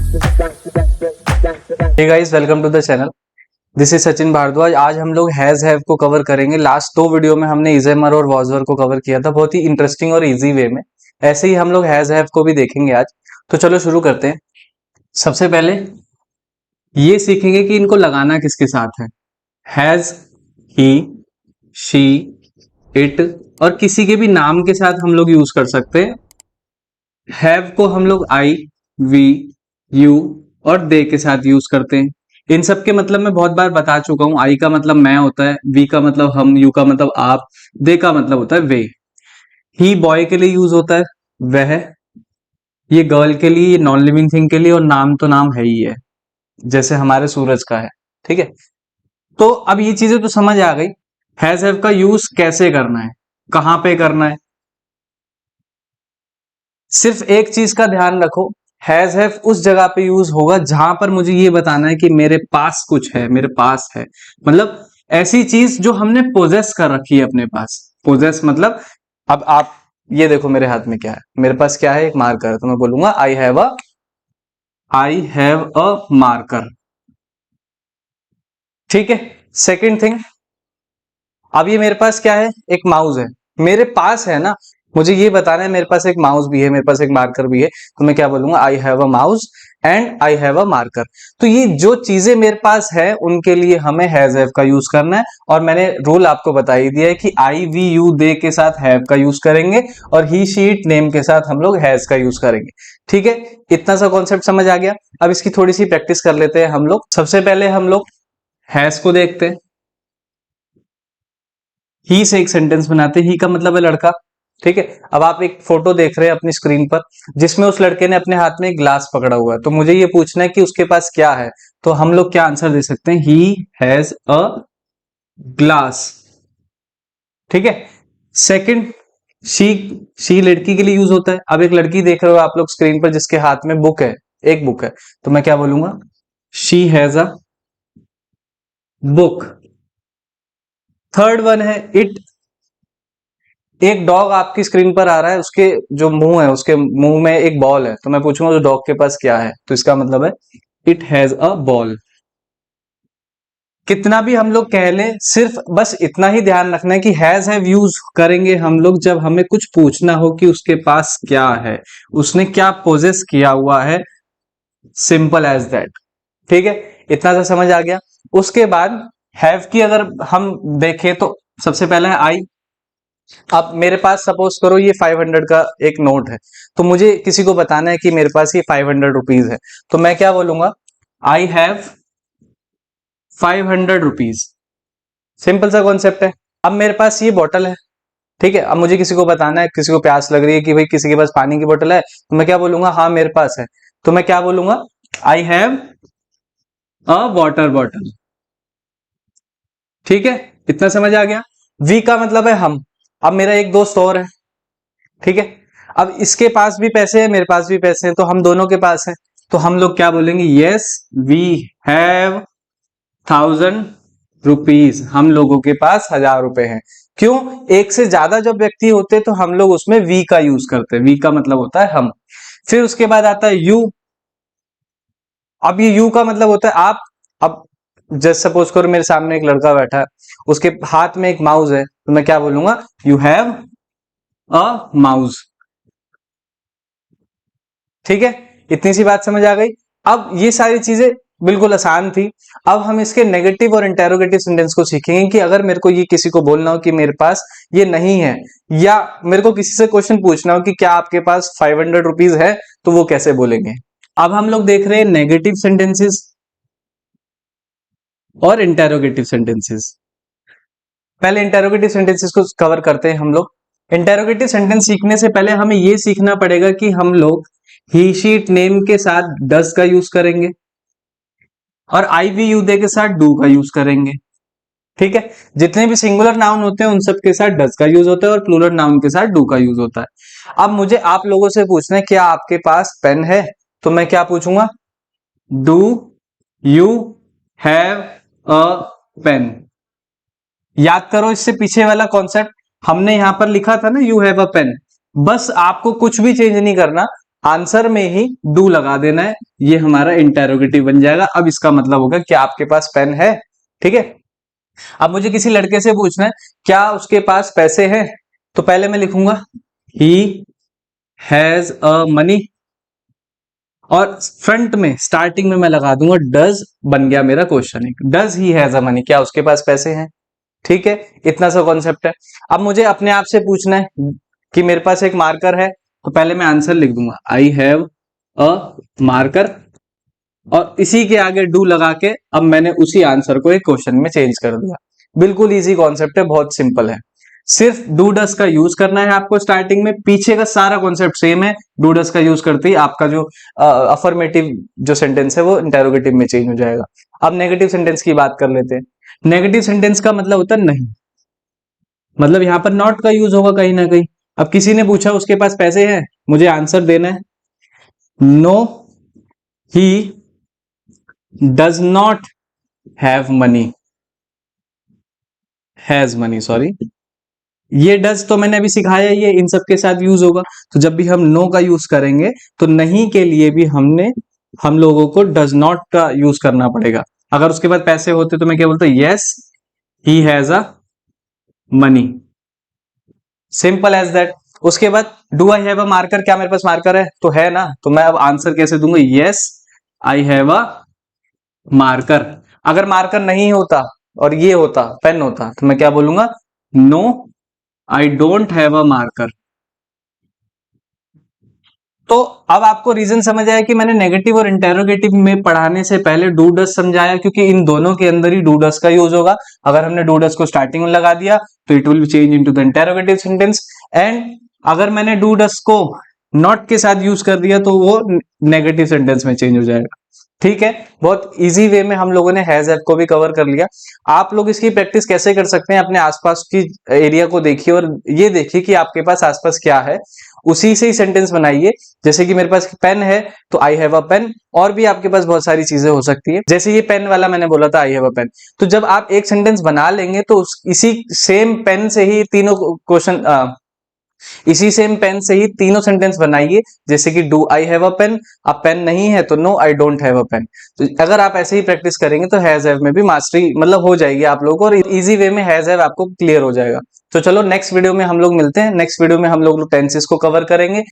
Hey guys, welcome to the channel. This is Sachin Bhardwaj. आज हम लोग हैज हैव को कवर करेंगे। लास्ट 2 वीडियो में हमने इजेमर और वॉजवर को कवर किया था, बहुत ही इंटरेस्टिंग और इजी वे में। ऐसे ही हम लोग हैज हैव को भी देखेंगे आज। तो चलो शुरू करते हैं। सबसे पहले ये सीखेंगे कि इनको लगाना किसके साथ है। हैज, ही, शी, इट और किसी के भी नाम के साथ हम लोग यूज कर सकते हैं। हैव को हम लोग आई, वी, यू और दे के साथ यूज करते हैं। इन सब के मतलब मैं बहुत बार बता चुका हूं। आई का मतलब मैं होता है, वी का मतलब हम, यू का मतलब आप, दे का मतलब होता है वे। ही बॉय के लिए यूज होता है, वह। ये गर्ल के लिए, ये नॉन लिविंग थिंग के लिए, और नाम तो नाम है ही है, जैसे हमारे सूरज का है। ठीक है, तो अब ये चीजें तो समझ आ गई। हैज हैव का यूज कैसे करना है, कहां पे करना है। सिर्फ एक चीज का ध्यान रखो, हैज हैव उस जगह पे यूज होगा जहां पर मुझे ये बताना है कि मेरे पास कुछ है, मेरे पास है। मतलब ऐसी चीज जो हमने पोजेस कर रखी है अपने पास। पोजेस मतलब, अब आप ये देखो मेरे हाथ में क्या है। मेरे पास क्या है, एक मार्कर है। तो मैं बोलूंगा आई हैव अ मार्कर। ठीक है। सेकेंड थिंग, अब ये मेरे पास क्या है, एक माउस है। मेरे पास है ना, मुझे ये बताना है मेरे पास एक माउस भी है, मेरे पास एक मार्कर भी है। तो मैं क्या बोलूंगा, आई have a mouse and I have a marker. तो ये जो चीजें मेरे पास है उनके लिए हमें हैज हैव का यूज करना है। और मैंने रूल आपको बता ही दिया है कि आई, वी, यू, दे के साथ हैव का यूज करेंगे और ही, शी, इट, नेम के साथ हम लोग हैज का यूज करेंगे। ठीक है, इतना सा कॉन्सेप्ट समझ आ गया। अब इसकी थोड़ी सी प्रैक्टिस कर लेते हैं हम लोग। सबसे पहले हम लोग हैज को देखते हैं। ही से एक सेंटेंस बनाते हैं। ही का मतलब है लड़का। ठीक है, अब आप एक फोटो देख रहे हैं अपनी स्क्रीन पर, जिसमें उस लड़के ने अपने हाथ में एक ग्लास पकड़ा हुआ है। तो मुझे ये पूछना है कि उसके पास क्या है। तो हम लोग क्या आंसर दे सकते हैं, ही हैज अ ग्लास। ठीक है। Second, she. शी लड़की के लिए यूज होता है। अब एक लड़की देख रहे हो आप लोग स्क्रीन पर, जिसके हाथ में बुक है, एक बुक है। तो मैं क्या बोलूंगा, she has a book. Third one है इट। एक डॉग आपकी स्क्रीन पर आ रहा है, उसके जो मुंह है, उसके मुंह में एक बॉल है। तो मैं पूछूंगा उस डॉग के पास क्या है। तो इसका मतलब है इट हैज अ बॉल। कितना भी हम लोग कह लें, सिर्फ बस इतना ही ध्यान रखना है कि हैज हैव यूज करेंगे हम लोग जब हमें कुछ पूछना हो कि उसके पास क्या है, उसने क्या पोजेस किया हुआ है। Simple as that. ठीक है, इतना सा समझ आ गया। उसके बाद हैव की अगर हम देखें तो सबसे पहला है आई। अब मेरे पास सपोज करो ये 500 का एक नोट है। तो मुझे किसी को बताना है कि मेरे पास ये 500 रुपीज है। तो मैं क्या बोलूंगा, आई हैव 500 रुपीज। सिंपल सा कॉन्सेप्ट है। अब मेरे पास ये बॉटल है। ठीक है, अब मुझे किसी को बताना है, किसी को प्यास लग रही है कि भाई किसी के पास पानी की बोतल है। तो मैं क्या बोलूंगा, हाँ मेरे पास है। तो मैं क्या बोलूंगा, आई हैव अ वाटर बॉटल। ठीक है, इतना समझ आ गया। वी का मतलब है हम। अब मेरा एक दोस्त और है। ठीक है, अब इसके पास भी पैसे हैं, मेरे पास भी पैसे हैं, तो हम दोनों के पास है। तो हम लोग क्या बोलेंगे, यस वी हैव 1000 रुपीज। हम लोगों के पास 1000 रुपए हैं। क्यों, एक से ज्यादा जब व्यक्ति होते तो हम लोग उसमें वी का यूज करते हैं। वी का मतलब होता है हम। फिर उसके बाद आता है यू। अब ये यू का मतलब होता है आप। अब जस्ट सपोज करो मेरे सामने एक लड़का बैठा है, उसके हाथ में एक माउस है। तो मैं क्या बोलूंगा, यू हैव अ माउस। ठीक है, इतनी सी बात समझ आ गई। अब ये सारी चीजें बिल्कुल आसान थी। अब हम इसके नेगेटिव और इंटेरोगेटिव सेंटेंस को सीखेंगे कि अगर मेरे को ये किसी को बोलना हो कि मेरे पास ये नहीं है, या मेरे को किसी से क्वेश्चन पूछना हो कि क्या आपके पास 500 रुपीज है, तो वो कैसे बोलेंगे। अब हम लोग देख रहे हैं नेगेटिव सेंटेंसेस और इंटेरोगेटिव सेंटेंसेस। पहले इंटेरोगेटिव सेंटेंसेस को कवर करते हैं हम लोग। इंटेरोगेटिव सेंटेंस सीखने से पहले हमें यह सीखना पड़ेगा कि हम लोग ही, शी, इट, नेम के साथ डज का यूज करेंगे और आई, वी, यू, दे के साथ डू का यूज करेंगे। ठीक है, जितने भी सिंगुलर नाउन होते हैं उन सब के साथ डज का यूज होता है और प्लूरल नाउन के साथ डू का यूज होता है। अब मुझे आप लोगों से पूछना है, क्या आपके पास पेन है। तो मैं क्या पूछूंगा, do you have a pen. याद करो इससे पीछे वाला कॉन्सेप्ट, हमने यहां पर लिखा था ना, यू हैव अ पेन। बस आपको कुछ भी चेंज नहीं करना। आंसर में ही डू लगा देना है, ये हमारा इंटेरोगेटिव बन जाएगा। अब इसका मतलब होगा कि आपके पास पेन है, ठीक है। अब मुझे किसी लड़के से पूछना है क्या उसके पास पैसे हैं, तो पहले मैं लिखूंगा ही हैज अ मनी, और फ्रंट में स्टार्टिंग में मैं लगा दूंगा डज, बन गया मेरा question. Does he has a money, क्या उसके पास पैसे हैं, ठीक है। इतना सा कॉन्सेप्ट है। अब मुझे अपने आप से पूछना है कि मेरे पास एक मार्कर है, तो पहले मैं आंसर लिख दूंगा आई हैव अ मार्कर, और इसी के आगे डू लगा के अब मैंने उसी आंसर को एक क्वेश्चन में चेंज कर दिया। बिल्कुल इजी कॉन्सेप्ट है, बहुत सिंपल है। सिर्फ डू डस का यूज करना है आपको स्टार्टिंग में, पीछे का सारा कॉन्सेप्ट सेम है। डू डस का यूज करते ही आपका जो अफर्मेटिव जो सेंटेंस है वो इंटेरोगेटिव में चेंज हो जाएगा। अब नेगेटिव सेंटेंस की बात कर लेते हैं। नेगेटिव सेंटेंस का मतलब होता है नहीं, मतलब यहां पर नॉट का यूज होगा कहीं ना कहीं। अब किसी ने पूछा उसके पास पैसे हैं, मुझे आंसर देना है no he does not have money, has money, sorry. ये डज तो मैंने अभी सिखाया, ये इन सब के साथ यूज होगा। तो जब भी हम नो का यूज करेंगे तो नहीं के लिए भी हम लोगों को डज नॉट का यूज करना पड़ेगा। अगर उसके बाद पैसे होते तो मैं क्या बोलता, yes he has a money, simple as that. उसके बाद do I have a marker, क्या मेरे पास मार्कर है, तो है ना, तो मैं अब आंसर कैसे दूंगा, yes I have a marker. अगर मार्कर नहीं होता और ये होता पेन होता तो मैं क्या बोलूंगा, no I don't have a marker. तो अब आपको रीजन समझ आया कि मैंने नेगेटिव और इंटेरोगेटिव में पढ़ाने से पहले डू डस समझाया, क्योंकि इन दोनों के अंदर ही डू डस का यूज होगा। अगर हमने डू डस को स्टार्टिंग में लगा दिया तो it will change into the interrogative sentence, and अगर मैंने डू डस को नॉट के साथ यूज कर दिया तो वो नेगेटिव सेंटेंस में चेंज हो जाएगा, ठीक है। बहुत इजी वे में हम लोगों ने हैज हैव को भी कवर कर लिया। आप लोग इसकी प्रैक्टिस कैसे कर सकते हैं, अपने आसपास की एरिया को देखिए और ये देखिए कि आपके पास आसपास क्या है, उसी से ही सेंटेंस बनाइए। जैसे कि मेरे पास पेन है तो आई हैव अ पेन, और भी आपके पास बहुत सारी चीजें हो सकती है। जैसे ये पेन वाला मैंने बोला था आई हैव अ पेन, तो जब आप एक सेंटेंस बना लेंगे तो इसी सेम पेन से ही तीनों क्वेश्चन, इसी सेम पेन से ही तीनों सेंटेंस बनाइए। जैसे कि do I have a pen, अब पेन नहीं है तो no I don't have a pen. तो अगर आप ऐसे ही प्रैक्टिस करेंगे तो हैज हैव में भी मास्टरी मतलब हो जाएगी आप लोगों को, और इजी वे में हैज हैव आपको क्लियर हो जाएगा। तो चलो नेक्स्ट वीडियो में हम लोग मिलते हैं। नेक्स्ट वीडियो में हम लोग टेंसेस को कवर करेंगे।